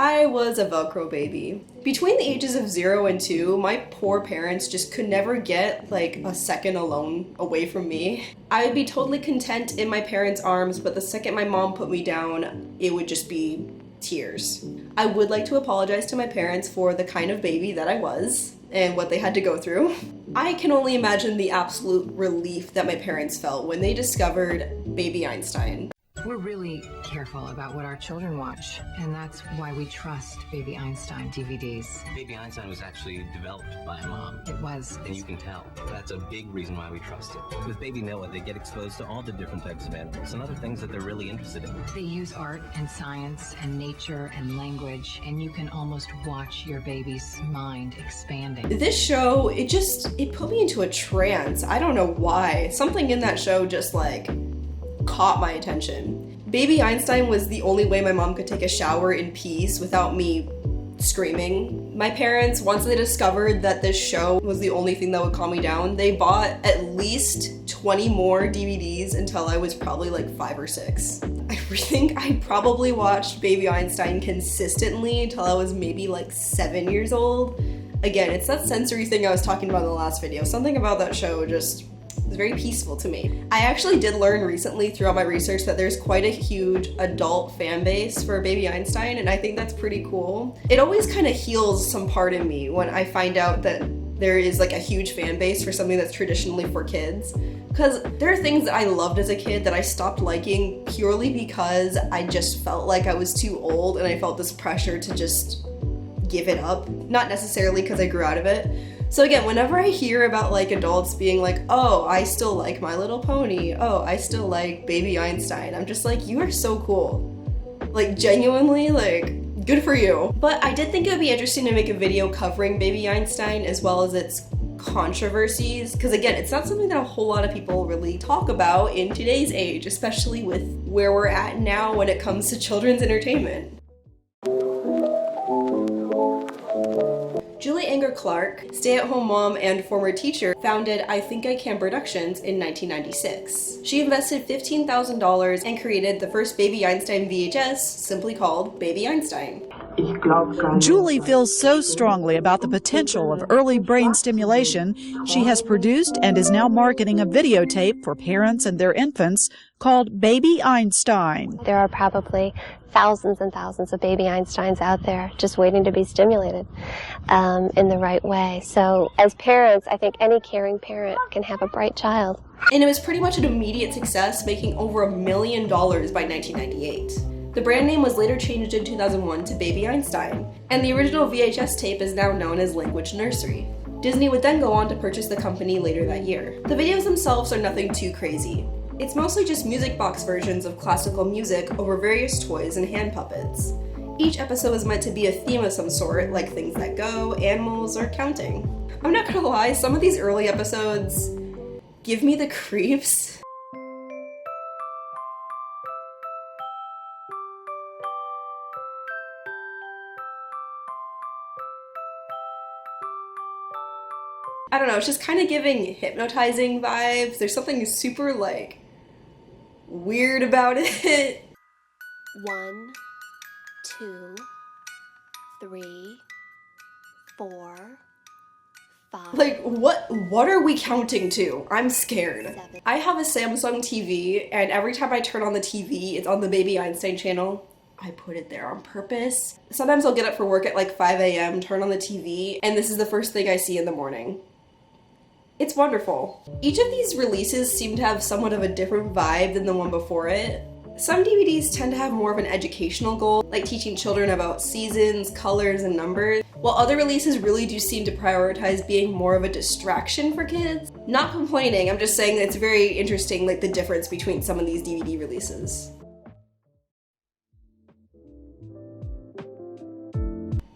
I was a Velcro baby. Between the ages of 0 and 2, my poor parents just could never get like a second alone away from me. I would be totally content in my parents' arms, but the second my mom put me down, it would just be tears. I would like to apologize to my parents for the kind of baby that I was and what they had to go through. I can only imagine the absolute relief that my parents felt when they discovered Baby Einstein. We're really careful about what our children watch, and that's why we trust Baby Einstein DVDs. Baby Einstein was actually developed by Mom. It was. And you can tell. That's a big reason why we trust it. With Baby Noah, they get exposed to all the different types of animals and other things that they're really interested in. They use art and science and nature and language, and you can almost watch your baby's mind expanding. This show, it put me into a trance. I don't know why. Something in that show just like caught my attention. Baby Einstein was the only way my mom could take a shower in peace without me screaming. My parents, once they discovered that this show was the only thing that would calm me down, they bought at least 20 more DVDs until I was probably like 5 or 6. I think I probably watched Baby Einstein consistently until I was maybe like 7 years old. Again, it's that sensory thing I was talking about in the last video. Something about that show just was very peaceful to me. I actually did learn recently throughout my research that there's quite a huge adult fan base for Baby Einstein, and I think that's pretty cool. It always kind of heals some part in me when I find out that there is like a huge fan base for something that's traditionally for kids. Because there are things that I loved as a kid that I stopped liking purely because I just felt like I was too old and I felt this pressure to just give it up. Not necessarily because I grew out of it. So again, whenever I hear about like adults being like, oh, I still like My Little Pony, oh, I still like Baby Einstein, I'm just like, you are so cool. Like genuinely, like, good for you. But I did think it would be interesting to make a video covering Baby Einstein as well as its controversies, because again, it's not something that a whole lot of people really talk about in today's age, especially with where we're at now when it comes to children's entertainment. Julie Anger Clark, stay-at-home mom and former teacher, founded I Think I Can Productions in 1996. She invested $15,000 and created the first Baby Einstein VHS, simply called Baby Einstein. Julie feels so strongly about the potential of early brain stimulation, she has produced and is now marketing a videotape for parents and their infants called Baby Einstein. There are probably thousands and thousands of Baby Einsteins out there just waiting to be stimulated in the right way. So as parents, I think any caring parent can have a bright child. And it was pretty much an immediate success, making over $1 million by 1998. The brand name was later changed in 2001 to Baby Einstein, and the original VHS tape is now known as Language Nursery. Disney would then go on to purchase the company later that year. The videos themselves are nothing too crazy. It's mostly just music box versions of classical music over various toys and hand puppets. Each episode is meant to be a theme of some sort, like things that go, animals, or counting. I'm not gonna lie, some of these early episodes give me the creeps. I don't know, it's just kind of giving hypnotizing vibes. There's something super, like, weird about it. 1, 2, 3, 4, 5. Like, what are we counting to? I'm scared. 7. I have a Samsung TV, and every time I turn on the TV, it's on the Baby Einstein channel. I put it there on purpose. Sometimes I'll get up for work at like 5 a.m., turn on the TV, and this is the first thing I see in the morning. It's wonderful. Each of these releases seem to have somewhat of a different vibe than the one before it. Some DVDs tend to have more of an educational goal, like teaching children about seasons, colors, and numbers, while other releases really do seem to prioritize being more of a distraction for kids. Not complaining, I'm just saying that it's very interesting, like the difference between some of these DVD releases.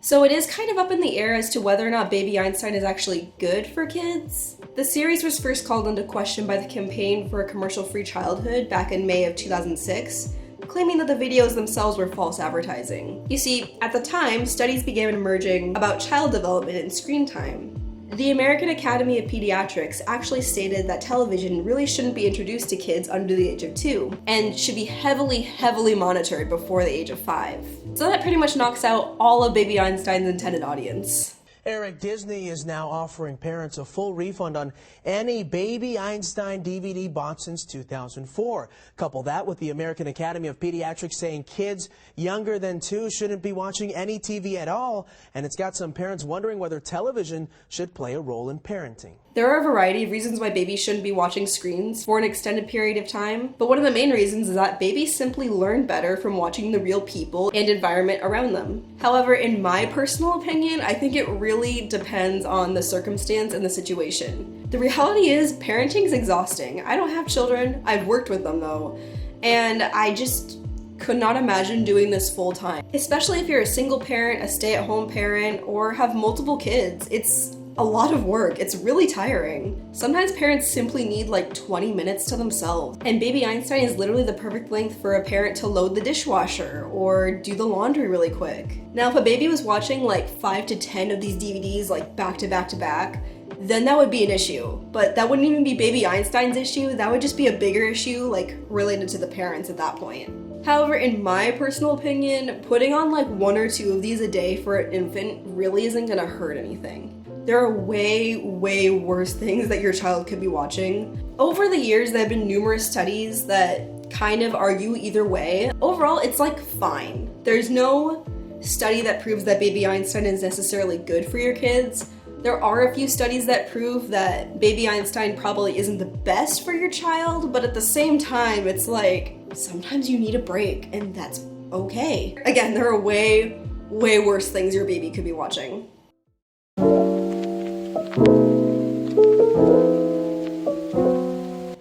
So it is kind of up in the air as to whether or not Baby Einstein is actually good for kids. The series was first called into question by the Campaign for a Commercial-Free Childhood back in May of 2006, claiming that the videos themselves were false advertising. You see, at the time, studies began emerging about child development and screen time. The American Academy of Pediatrics actually stated that television really shouldn't be introduced to kids under the age of 2, and should be heavily monitored before the age of 5. So that pretty much knocks out all of Baby Einstein's intended audience. Eric, Disney is now offering parents a full refund on any Baby Einstein DVD bought since 2004. Couple that with the American Academy of Pediatrics saying kids younger than 2 shouldn't be watching any TV at all, and it's got some parents wondering whether television should play a role in parenting. There are a variety of reasons why babies shouldn't be watching screens for an extended period of time, but one of the main reasons is that babies simply learn better from watching the real people and environment around them. However, in my personal opinion, I think it really depends on the circumstance and the situation. The reality is, parenting is exhausting. I don't have children, I've worked with them though, and I just could not imagine doing this full time. Especially if you're a single parent, a stay-at-home parent, or have multiple kids. It's a lot of work. It's really tiring. Sometimes parents simply need like 20 minutes to themselves. And Baby Einstein is literally the perfect length for a parent to load the dishwasher or do the laundry really quick. Now, if a baby was watching like 5 to 10 of these DVDs like back to back to back, then that would be an issue. But that wouldn't even be Baby Einstein's issue. That would just be a bigger issue like related to the parents at that point. However, in my personal opinion, putting on like 1 or 2 of these a day for an infant really isn't gonna hurt anything. There are way worse things that your child could be watching. Over the years, there have been numerous studies that kind of argue either way. Overall, it's like fine. There's no study that proves that Baby Einstein is necessarily good for your kids. There are a few studies that prove that Baby Einstein probably isn't the best for your child, but at the same time, it's like, sometimes you need a break, and that's okay. Again, there are way worse things your baby could be watching.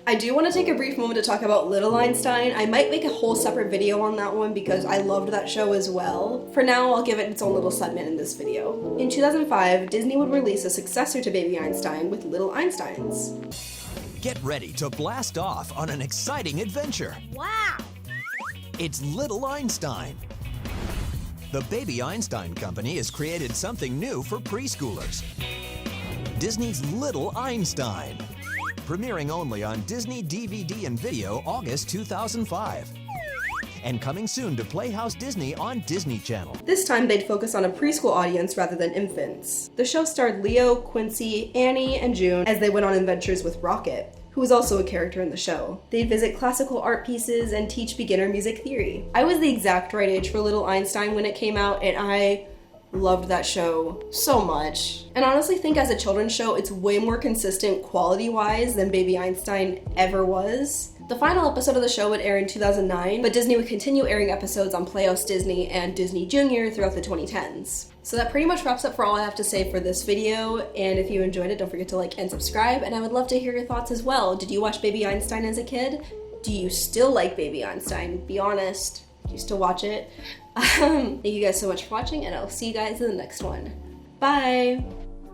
I do want to take a brief moment to talk about Little Einstein. I might make a whole separate video on that one because I loved that show as well. For now, I'll give it its own little segment in this video. In 2005, Disney would release a successor to Baby Einstein with Little Einsteins. Get ready to blast off on an exciting adventure. Wow! It's Little Einstein. The Baby Einstein Company has created something new for preschoolers. Disney's Little Einstein. Premiering only on Disney DVD and video August 2005. And coming soon to Playhouse Disney on Disney Channel. This time they'd focus on a preschool audience rather than infants. The show starred Leo, Quincy, Annie, and June as they went on adventures with Rocket, who was also a character in the show. They'd visit classical art pieces and teach beginner music theory. I was the exact right age for Little Einstein when it came out, and I loved that show so much. And honestly think as a children's show, it's way more consistent quality-wise than Baby Einstein ever was. The final episode of the show would air in 2009, but Disney would continue airing episodes on Playhouse Disney and Disney Junior throughout the 2010s. So that pretty much wraps up for all I have to say for this video, and if you enjoyed it, don't forget to like and subscribe, and I would love to hear your thoughts as well. Did you watch Baby Einstein as a kid? Do you still like Baby Einstein? Be honest. Do you still watch it? Thank you guys so much for watching, and I'll see you guys in the next one. Bye!